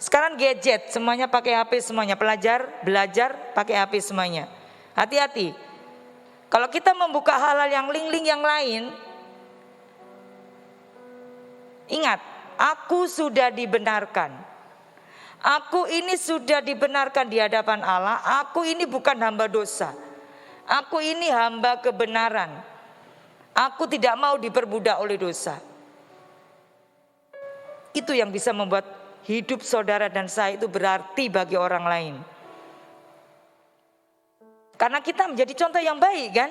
Sekarang gadget, semuanya pakai HP semuanya. Belajar pakai HP semuanya. Hati-hati. Kalau kita membuka hal-hal yang link-link yang lain, ingat, aku sudah dibenarkan. Aku ini sudah dibenarkan di hadapan Allah. Aku ini bukan hamba dosa. Aku ini hamba kebenaran. Aku tidak mau diperbudak oleh dosa. Itu yang bisa membuat hidup saudara dan saya itu berarti bagi orang lain. Karena kita menjadi contoh yang baik kan.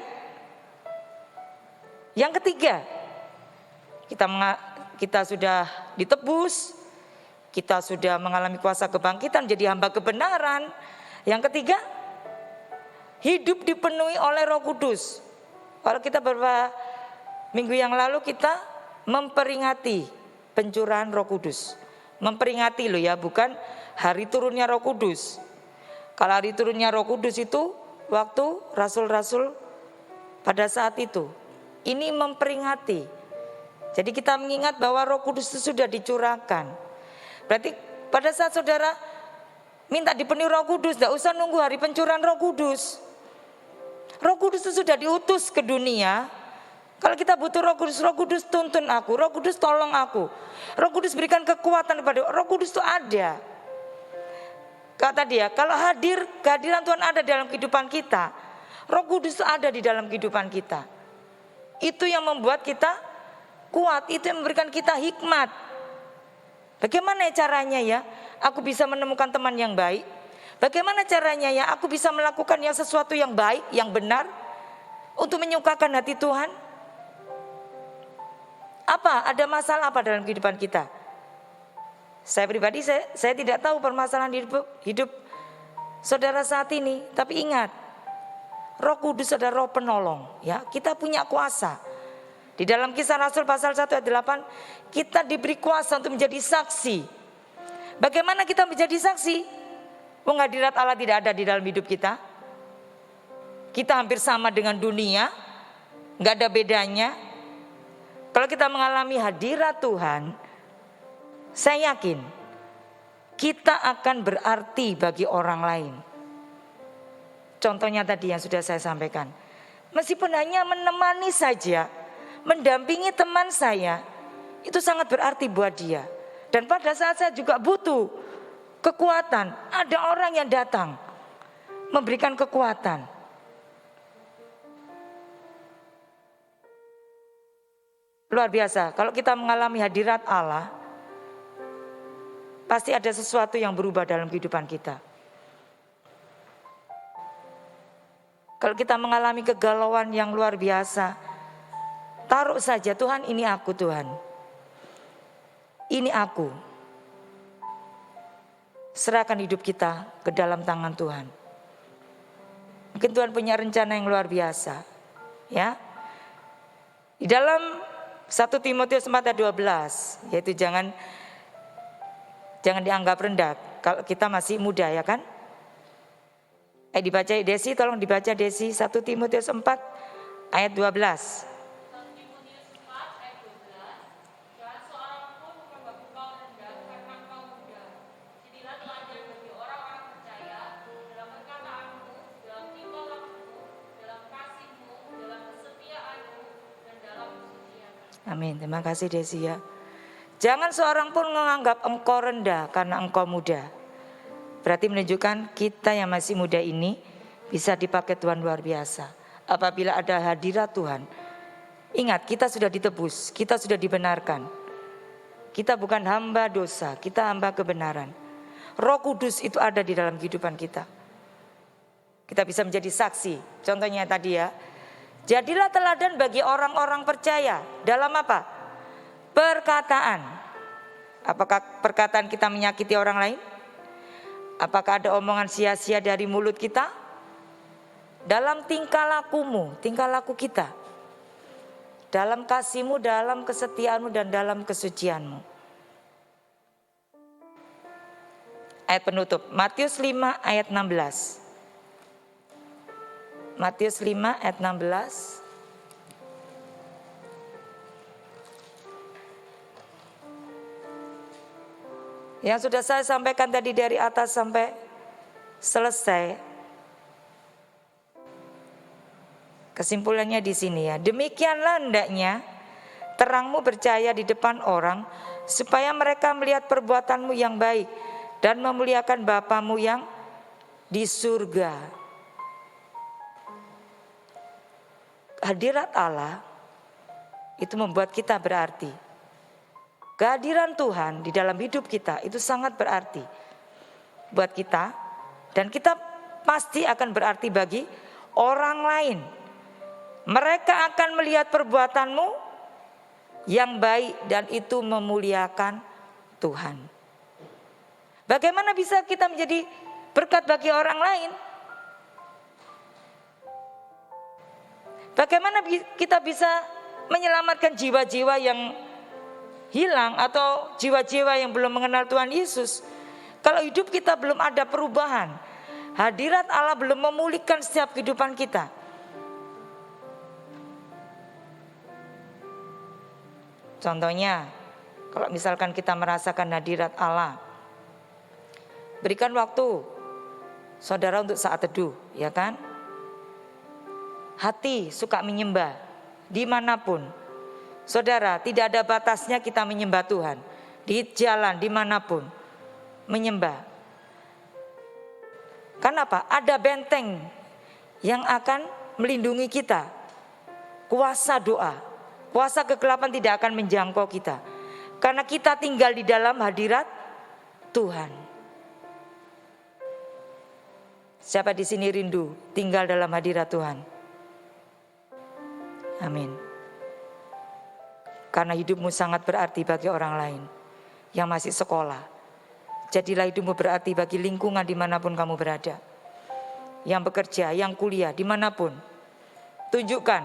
Yang ketiga, kita sudah ditebus, kita sudah mengalami kuasa kebangkitan, menjadi hamba kebenaran. Yang ketiga, hidup dipenuhi oleh Roh Kudus. Kalau kita beberapa minggu yang lalu kita memperingati pencurahan Roh Kudus. Memperingati loh ya, bukan hari turunnya Roh Kudus. Kalau hari turunnya Roh Kudus itu waktu rasul-rasul pada saat itu. Ini memperingati. Jadi kita mengingat bahwa Roh Kudus itu sudah dicurahkan. Berarti pada saat saudara minta dipenuhi Roh Kudus, tidak usah nunggu hari pencurahan Roh Kudus. Roh Kudus itu sudah diutus ke dunia. Kalau kita butuh Roh Kudus tuntun aku, Roh Kudus tolong aku, Roh Kudus berikan kekuatan kepada Roh Kudus itu ada. Kata dia, kalau kehadiran Tuhan ada dalam kehidupan kita, Roh Kudus itu ada di dalam kehidupan kita. Itu yang membuat kita kuat, itu yang memberikan kita hikmat. Bagaimana caranya ya aku bisa menemukan teman yang baik? Bagaimana caranya ya aku bisa melakukan yang sesuatu yang baik, yang benar untuk menyukakan hati Tuhan? Apa? Ada masalah apa dalam kehidupan kita? Saya pribadi saya tidak tahu permasalahan hidup saudara saat ini, tapi ingat, Roh Kudus adalah Roh penolong, ya. Kita punya kuasa. Di dalam Kisah Rasul pasal 1 ayat 8, kita diberi kuasa untuk menjadi saksi. Bagaimana kita menjadi saksi? Hadirat Allah tidak ada di dalam hidup kita. Kita hampir sama dengan dunia, nggak ada bedanya. Kalau kita mengalami hadirat Tuhan, saya yakin kita akan berarti bagi orang lain. Contohnya tadi yang sudah saya sampaikan. Meskipun hanya menemani saja, mendampingi teman saya, itu sangat berarti buat dia. Dan pada saat saya juga butuh kekuatan, ada orang yang datang memberikan kekuatan. Luar biasa, kalau kita mengalami hadirat Allah, pasti ada sesuatu yang berubah dalam kehidupan kita. Kalau kita mengalami kegalauan yang luar biasa, taruh saja, Tuhan ini aku Tuhan. Ini aku. Serahkan hidup kita ke dalam tangan Tuhan. Mungkin Tuhan punya rencana yang luar biasa. Ya. Di dalam 1 Timotius 4 ayat 12, yaitu jangan dianggap rendah kalau kita masih muda, ya kan? Dibaca Desi, tolong dibaca Desi 1 Timotius 4 ayat 12. Amin, terima kasih Desi ya. Jangan seorang pun menganggap engkau rendah karena engkau muda. Berarti menunjukkan kita yang masih muda ini bisa dipakai Tuhan luar biasa. Apabila ada hadirat Tuhan, ingat kita sudah ditebus, kita sudah dibenarkan. Kita bukan hamba dosa, kita hamba kebenaran. Roh Kudus itu ada di dalam kehidupan kita. Kita bisa menjadi saksi. Contohnya tadi ya, jadilah teladan bagi orang-orang percaya. Dalam apa? Perkataan. Apakah perkataan kita menyakiti orang lain? Apakah ada omongan sia-sia dari mulut kita? dalam tingkah lakumu, tingkah laku kita, dalam kasih-Mu, dalam kesetiaan-Mu, dan dalam kesucian-Mu. Ayat penutup, Matius 5 ayat 16. Matius 5 ayat 16. Yang sudah saya sampaikan tadi dari atas sampai selesai. Kesimpulannya di sini ya. Demikianlah hendaknya terangmu bercahaya di depan orang, supaya mereka melihat perbuatanmu yang baik dan memuliakan Bapamu yang di surga. Hadirat Allah itu membuat kita berarti. Kehadiran Tuhan di dalam hidup kita itu sangat berarti buat kita, dan kita pasti akan berarti bagi orang lain. Mereka akan melihat perbuatanmu yang baik dan itu memuliakan Tuhan. Bagaimana bisa kita menjadi berkat bagi orang lain? Bagaimana kita bisa menyelamatkan jiwa-jiwa yang hilang atau jiwa-jiwa yang belum mengenal Tuhan Yesus? Kalau hidup kita belum ada perubahan, hadirat Allah belum memulihkan setiap kehidupan kita. Contohnya, kalau misalkan kita merasakan hadirat Allah, berikan waktu saudara untuk saat teduh, ya kan? Hati suka menyembah dimanapun. Saudara, tidak ada batasnya kita menyembah Tuhan. Di jalan, dimanapun, menyembah. Kenapa? Ada benteng yang akan melindungi kita. Kuasa doa, kuasa kegelapan tidak akan menjangkau kita. Karena kita tinggal di dalam hadirat Tuhan. Siapa di sini rindu tinggal dalam hadirat Tuhan? Amin. Karena hidupmu sangat berarti bagi orang lain yang masih sekolah. Jadilah hidupmu berarti bagi lingkungan dimanapun kamu berada. Yang bekerja, yang kuliah, dimanapun. Tunjukkan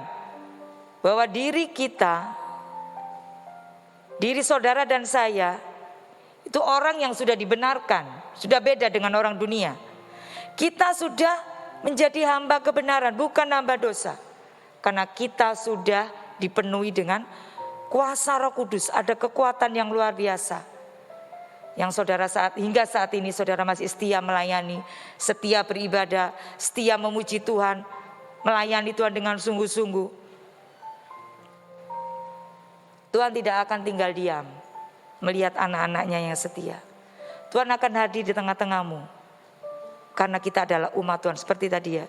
bahwa diri kita, diri saudara dan saya, itu orang yang sudah dibenarkan. Sudah beda dengan orang dunia. Kita sudah menjadi hamba kebenaran, bukan hamba dosa. Karena kita sudah dipenuhi dengan kuasa Roh Kudus, ada kekuatan yang luar biasa. Yang saudara hingga saat ini saudara masih setia melayani, setia beribadah, setia memuji Tuhan, melayani Tuhan dengan sungguh-sungguh. Tuhan tidak akan tinggal diam melihat anak-anaknya yang setia. Tuhan akan hadir di tengah-tengahmu. Karena kita adalah umat Tuhan, seperti tadi ya.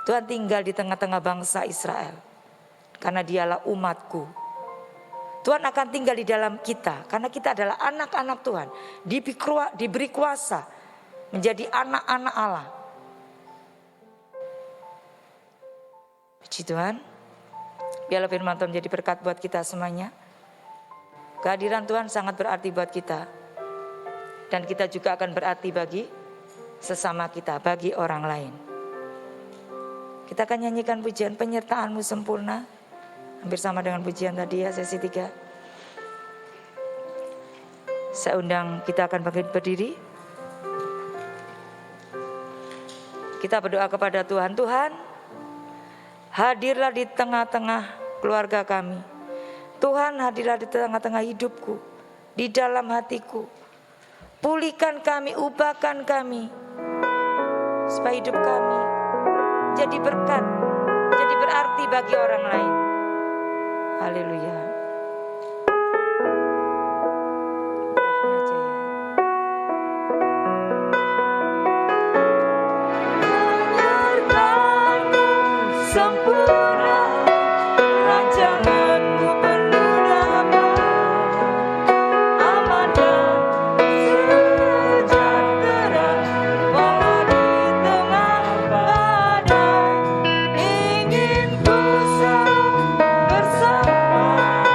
Tuhan tinggal di tengah-tengah bangsa Israel. Karena dialah umatku. Tuhan akan tinggal di dalam kita. Karena kita adalah anak-anak Tuhan. Diberi kuasa menjadi anak-anak Allah. Puji Tuhan. Biarlah firman Tuhan menjadi berkat buat kita semuanya. Kehadiran Tuhan sangat berarti buat kita. Dan kita juga akan berarti bagi sesama kita, bagi orang lain. Kita akan nyanyikan pujian penyertaan-Mu sempurna. Hampir sama dengan pujian tadi ya, sesi 3. Saya undang, kita akan berdiri. Kita berdoa kepada Tuhan. Tuhan, hadirlah di tengah-tengah keluarga kami. Tuhan, hadirlah di tengah-tengah hidupku, di dalam hatiku. Pulihkan kami, ubahkan kami, supaya hidup kami jadi berkat, jadi berarti bagi orang lain. Haleluya. Sempurna rancangan-Mu penuh damai, aman dan sejahtera, walau di tengah badai. Ingin ku selalu bersama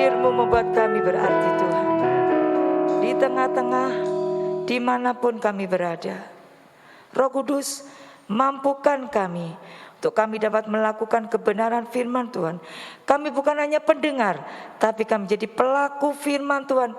hadir-Mu membuat kami berarti Tuhan. Di tengah-tengah, dimanapun kami berada, Roh Kudus, mampukan kami untuk kami dapat melakukan kebenaran firman Tuhan. Kami bukan hanya pendengar, tapi kami jadi pelaku firman Tuhan.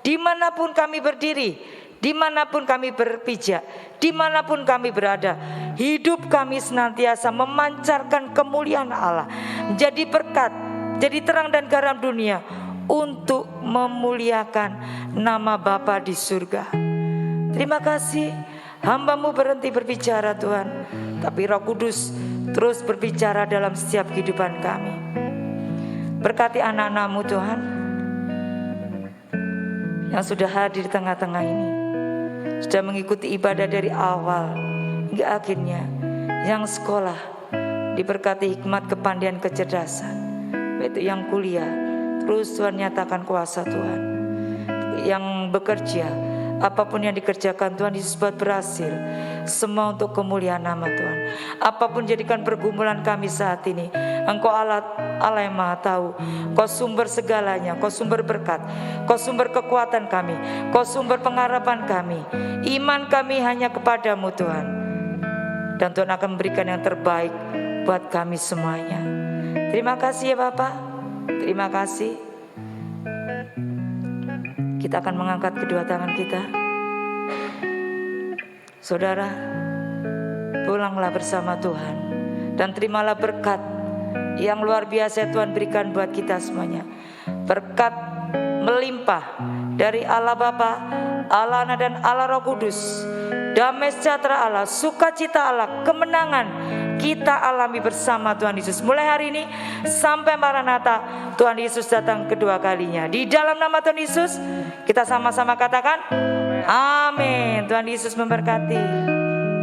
Dimanapun kami berdiri, dimanapun kami berpijak, dimanapun kami berada, hidup kami senantiasa memancarkan kemuliaan Allah, menjadi berkat, jadi terang dan garam dunia, untuk memuliakan nama Bapa di surga. Terima kasih, hamba-Mu berhenti berbicara Tuhan, tapi Roh Kudus terus berbicara dalam setiap kehidupan kami. Berkati anak-anak-Mu Tuhan, yang sudah hadir di tengah-tengah ini, sudah mengikuti ibadah dari awal hingga akhirnya, yang sekolah diberkati hikmat, kepandaian, kecerdasan, yaitu yang kuliah, terus Tuhan nyatakan kuasa Tuhan. Yang bekerja, apapun yang dikerjakan Tuhan Yesus buat berhasil, semua untuk kemuliaan nama Tuhan. Apapun jadikan pergumulan kami saat ini, Engkau Allah yang Maha Tahu. Kau sumber segalanya, Kau sumber berkat, Kau sumber kekuatan kami, Kau sumber pengharapan kami. Iman kami hanya kepadamu Tuhan, dan Tuhan akan memberikan yang terbaik buat kami semuanya. Terima kasih ya Bapak, terima kasih. Kita akan mengangkat kedua tangan kita. Saudara, pulanglah bersama Tuhan dan terimalah berkat yang luar biasa Tuhan berikan buat kita semuanya. Berkat melimpah dari Allah Bapa, Allah Anak dan Allah Roh Kudus. Damai sejahtera Allah, sukacita Allah, kemenangan kita alami bersama Tuhan Yesus. Mulai hari ini sampai Maranatha, Tuhan Yesus datang kedua kalinya. Di dalam nama Tuhan Yesus, kita sama-sama katakan amin. Tuhan Yesus memberkati.